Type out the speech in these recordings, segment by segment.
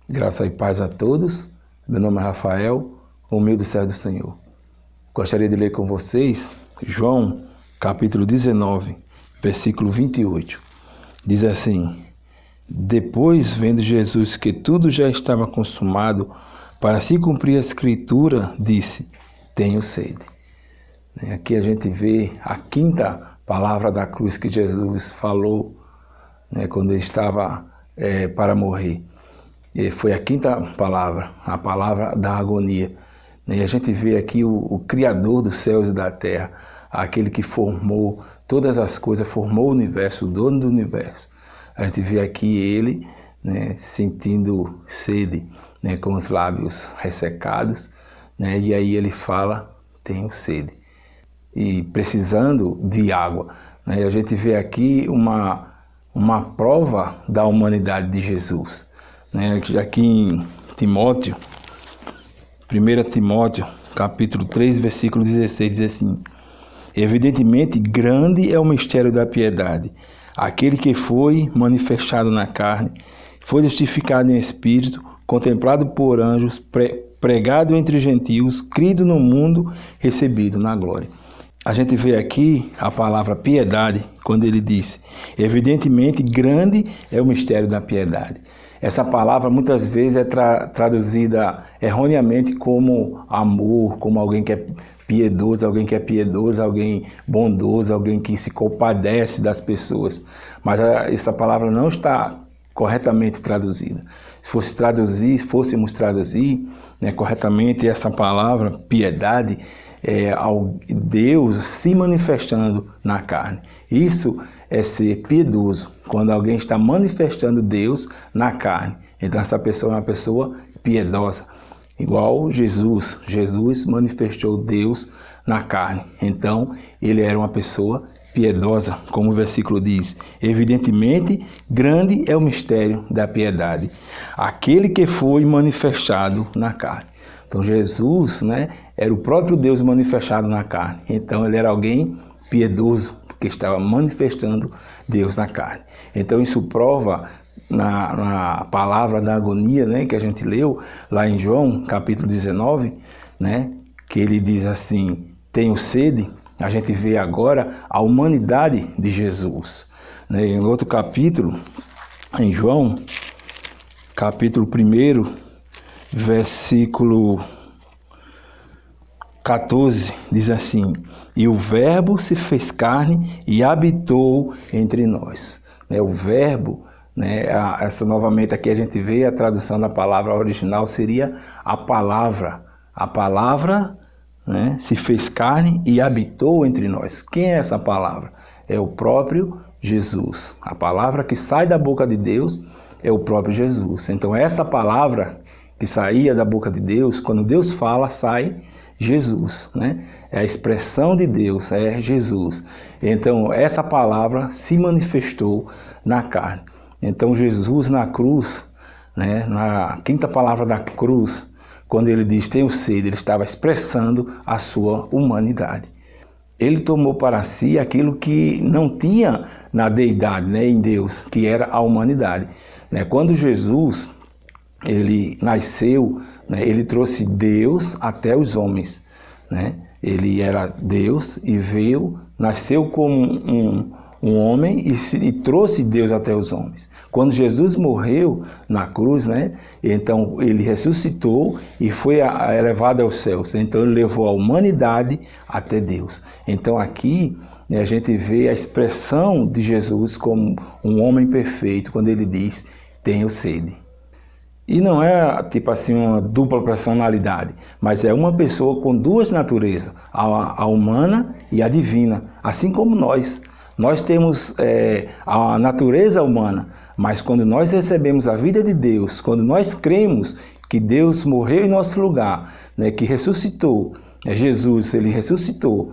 Graça e paz a todos. Meu nome é Rafael, humilde servo do Senhor. Gostaria de ler com vocês João, capítulo 19, versículo 28. Diz assim: Depois, vendo Jesus que tudo já estava consumado, para se cumprir a Escritura, disse: Tenho sede. Aqui a gente vê a quinta palavra da cruz que Jesus falou, quando ele estava para morrer. E foi a quinta palavra, a palavra da agonia. E a gente vê aqui o Criador dos céus e da terra, aquele que formou todas as coisas, formou o universo, o dono do universo. A gente vê aqui ele sentindo sede, com os lábios ressecados, e aí ele fala: tenho sede, e precisando de água. A gente vê aqui uma prova da humanidade de Jesus. Aqui em Timóteo, 1 Timóteo, capítulo 3, versículo 16, diz assim: Evidentemente, grande é o mistério da piedade. Aquele que foi manifestado na carne, foi justificado em espírito, contemplado por anjos, pregado entre gentios, crido no mundo, recebido na glória. A gente vê aqui a palavra piedade, quando ele disse: evidentemente, grande é o mistério da piedade. Essa palavra muitas vezes é traduzida erroneamente como amor, como alguém que é piedoso, alguém bondoso, alguém que se compadece das pessoas. Mas essa palavra não está corretamente traduzida. Se fôssemos traduzir corretamente essa palavra, piedade, Deus se manifestando na carne. Isso é ser piedoso, quando alguém está manifestando Deus na carne. Então essa pessoa é uma pessoa piedosa, igual Jesus. Jesus manifestou Deus na carne, então ele era uma pessoa piedosa, como o versículo diz. Evidentemente, grande é o mistério da piedade, aquele que foi manifestado na carne. Então Jesus era o próprio Deus manifestado na carne. Então ele era alguém piedoso, porque estava manifestando Deus na carne. Então isso prova na palavra da agonia, que a gente leu lá em João, capítulo 19, que ele diz assim: tenho sede. A gente vê agora a humanidade de Jesus. Em outro capítulo, em João, capítulo 1, versículo 14, diz assim: E o Verbo se fez carne e habitou entre nós. O Verbo, essa novamente aqui a gente vê a tradução da palavra original seria a palavra. A palavra se fez carne e habitou entre nós. Quem é essa palavra? É o próprio Jesus. A palavra que sai da boca de Deus é o próprio Jesus. Então essa palavra que saía da boca de Deus, quando Deus fala, sai Jesus, É a expressão de Deus, é Jesus. Então essa palavra se manifestou na carne. Então Jesus na cruz, na quinta palavra da cruz, quando ele diz tenho sede, ele estava expressando a sua humanidade. Ele tomou para si aquilo que não tinha na deidade, em Deus, que era a humanidade. Quando Jesus ele nasceu, ele trouxe Deus até os homens. Ele era Deus e nasceu como um homem e trouxe Deus até os homens. Quando Jesus morreu na cruz, então ele ressuscitou e foi elevado aos céus. Então ele levou a humanidade até Deus. Então aqui a gente vê a expressão de Jesus como um homem perfeito, quando ele diz: tenho sede. E não é tipo assim uma dupla personalidade, mas é uma pessoa com duas naturezas, a humana e a divina, assim como nós. Nós temos a natureza humana, mas quando nós recebemos a vida de Deus, quando nós cremos que Deus morreu em nosso lugar, que ressuscitou, Jesus, ele ressuscitou,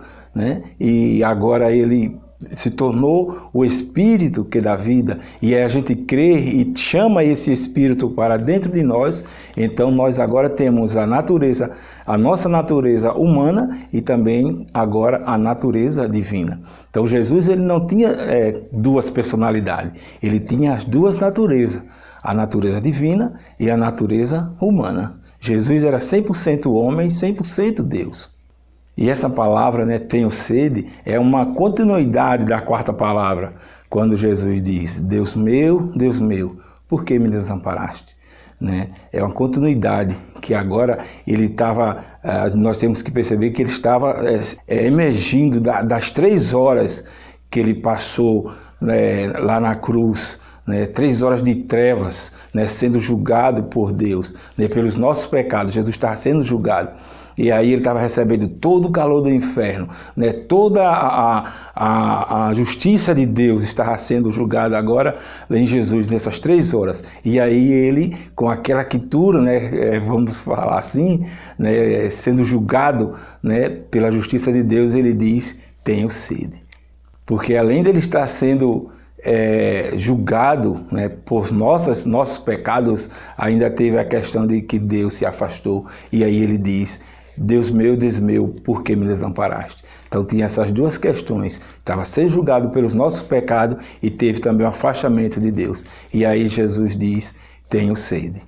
e agora ele se tornou o Espírito que dá vida, e a gente crê e chama esse Espírito para dentro de nós. Então nós agora temos a nossa natureza humana e também agora a natureza divina. Então Jesus ele não tinha duas personalidades, ele tinha as duas naturezas, a natureza divina e a natureza humana. Jesus era 100% homem e 100% Deus. E essa palavra, né, tenho sede, é uma continuidade da quarta palavra, quando Jesus diz, Deus meu, por que me desamparaste? Né? É uma continuidade, que agora ele estava, nós temos que perceber que ele estava emergindo das 3 horas que ele passou, né, lá na cruz, né, 3 horas de trevas, né, sendo julgado por Deus, né, pelos nossos pecados. Jesus estava sendo julgado. E aí ele estava recebendo todo o calor do inferno, né? Toda a justiça de Deus estava sendo julgada agora em Jesus, nessas 3 horas. E aí ele, com aquela quitura, né, vamos falar assim, né, sendo julgado, né, pela justiça de Deus, ele diz, tenho sede. Porque além dele estar sendo julgado, né, por nossos pecados, ainda teve a questão de que Deus se afastou. E aí ele diz, Deus meu, por que me desamparaste? Então tinha essas 2 questões. Estava sendo julgado pelos nossos pecados e teve também o afastamento de Deus. E aí Jesus diz, tenho sede.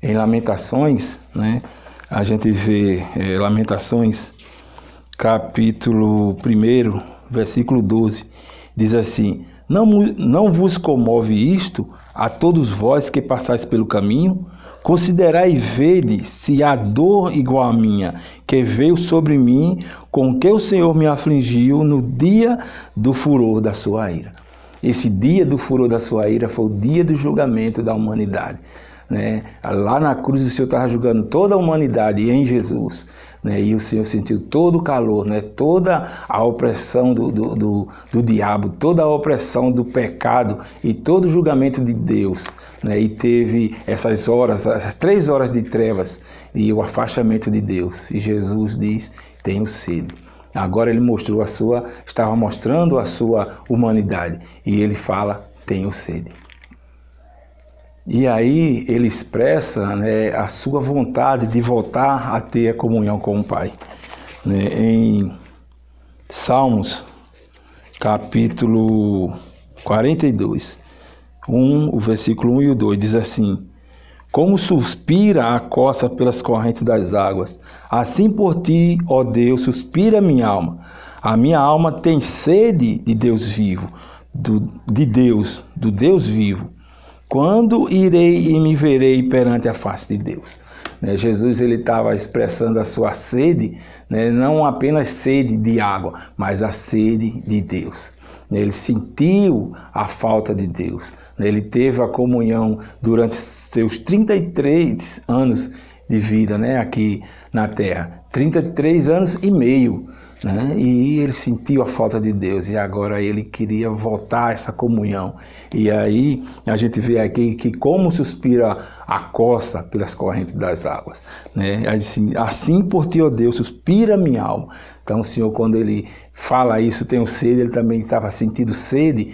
Em Lamentações, né, a gente vê Lamentações, capítulo 1, versículo 12, diz assim, não vos comove isto a todos vós que passais pelo caminho? Considerai e vede se há dor igual à minha, que veio sobre mim, com que o Senhor me afligiu no dia do furor da sua ira. Esse dia do furor da sua ira foi o dia do julgamento da humanidade. Né? Lá na cruz o Senhor estava julgando toda a humanidade em Jesus. Né? E o Senhor sentiu todo o calor, né? Toda a opressão do diabo, toda a opressão do pecado e todo o julgamento de Deus. Né? E teve essas 3 horas de trevas e o afastamento de Deus. E Jesus diz, tenho sede. Agora ele estava mostrando a sua humanidade. E ele fala, tenho sede. E aí ele expressa, né, a sua vontade de voltar a ter a comunhão com o Pai. Né? Em Salmos, capítulo 42, o versículo 1 e o 2, diz assim, como suspira a costa pelas correntes das águas, assim por ti, ó Deus, suspira a minha alma. A minha alma tem sede de Deus vivo, do Deus vivo. Quando irei e me verei perante a face de Deus? Né? Jesus ele estava expressando a sua sede, né? Não apenas sede de água, mas a sede de Deus. Ele sentiu a falta de Deus. Ele teve a comunhão durante seus 33 anos de vida, né? Aqui na Terra. 33 anos e meio. Né? E ele sentiu a falta de Deus e agora ele queria voltar a essa comunhão. E aí a gente vê aqui que como suspira a costa pelas correntes das águas. Né? Assim por ti, ó Deus, suspira minha alma. Então o Senhor, quando ele fala isso, tenho sede, ele também estava sentindo sede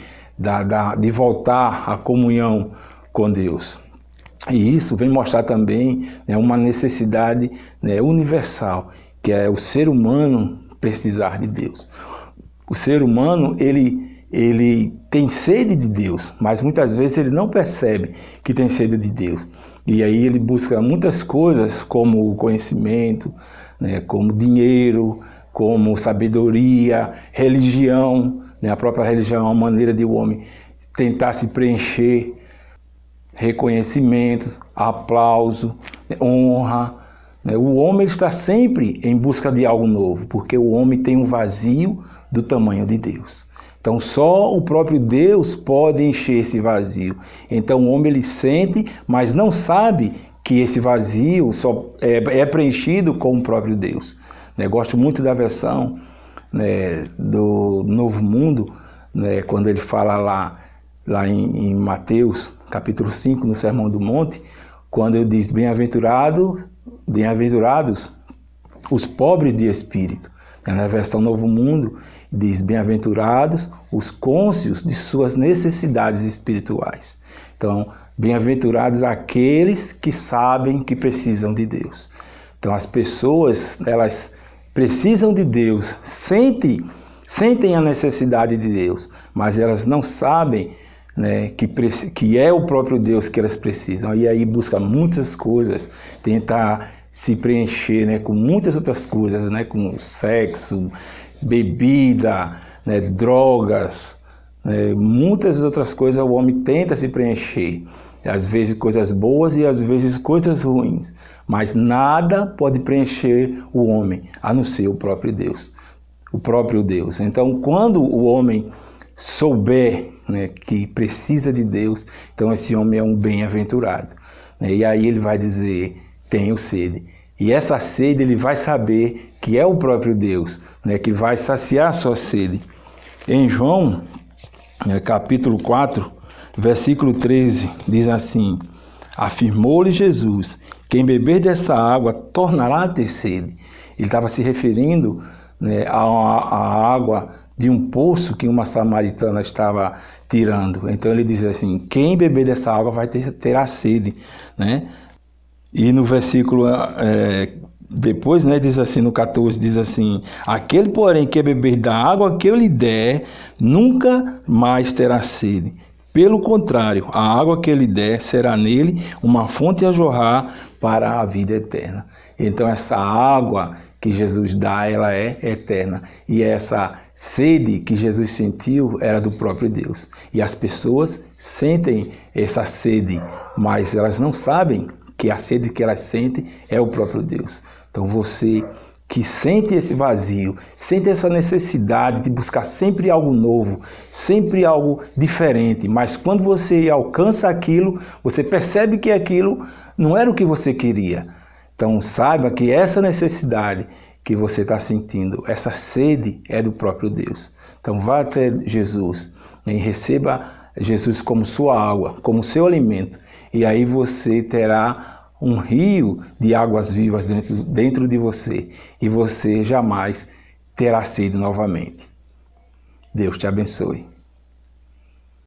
de voltar à comunhão com Deus. E isso vem mostrar também, né, uma necessidade, né, universal, que é o ser humano precisar de Deus. O ser humano, ele tem sede de Deus, mas muitas vezes ele não percebe que tem sede de Deus. E aí ele busca muitas coisas, como o conhecimento, né, como dinheiro, como sabedoria, religião. Né, a própria religião é uma maneira de o homem tentar se preencher, reconhecimento, aplauso, honra. O homem está sempre em busca de algo novo, porque o homem tem um vazio do tamanho de Deus. Então só o próprio Deus pode encher esse vazio. Então o homem ele sente, mas não sabe que esse vazio só é preenchido com o próprio Deus. Gosto muito da versão, né, do Novo Mundo, né, quando ele fala lá em Mateus, capítulo 5, no Sermão do Monte, quando ele diz, bem-aventurados os pobres de espírito. Na versão Novo Mundo, diz, bem-aventurados os cônscios de suas necessidades espirituais. Então, bem-aventurados aqueles que sabem que precisam de Deus. Então, as pessoas, elas precisam de Deus, sentem a necessidade de Deus, mas elas não sabem, né, que é o próprio Deus que elas precisam. E aí busca muitas coisas, tentar se preencher, né, com muitas outras coisas, né, com sexo, bebida, né, drogas, né, muitas outras coisas o homem tenta se preencher. Às vezes coisas boas e às vezes coisas ruins. Mas nada pode preencher o homem, a não ser o próprio Deus. O próprio Deus. Então, quando o homem souber, né, que precisa de Deus, então esse homem é um bem-aventurado, né? E aí ele vai dizer, tenho sede. E essa sede ele vai saber que é o próprio Deus, né, que vai saciar a sua sede. Em João, capítulo 4, versículo 13, diz assim, afirmou-lhe Jesus, quem beber dessa água tornará a ter sede. Ele estava se referindo, né, a água de um poço que uma samaritana estava tirando. Então ele diz assim, quem beber dessa água terá sede, né? E no versículo depois, né, diz assim, no 14, diz assim, aquele porém que beber da água que eu lhe der, nunca mais terá sede. Pelo contrário, a água que ele der será nele uma fonte a jorrar para a vida eterna. Então essa água que Jesus dá, ela é eterna. E essa sede que Jesus sentiu era do próprio Deus. E as pessoas sentem essa sede, mas elas não sabem que a sede que elas sentem é o próprio Deus. Então você que sente esse vazio, sente essa necessidade de buscar sempre algo novo, sempre algo diferente, mas quando você alcança aquilo, você percebe que aquilo não era o que você queria. Então saiba que essa necessidade que você está sentindo, essa sede é do próprio Deus. Então vá até Jesus e receba Jesus como sua água, como seu alimento, e aí você terá um rio de águas vivas dentro de você, e você jamais terá sede novamente. Deus te abençoe.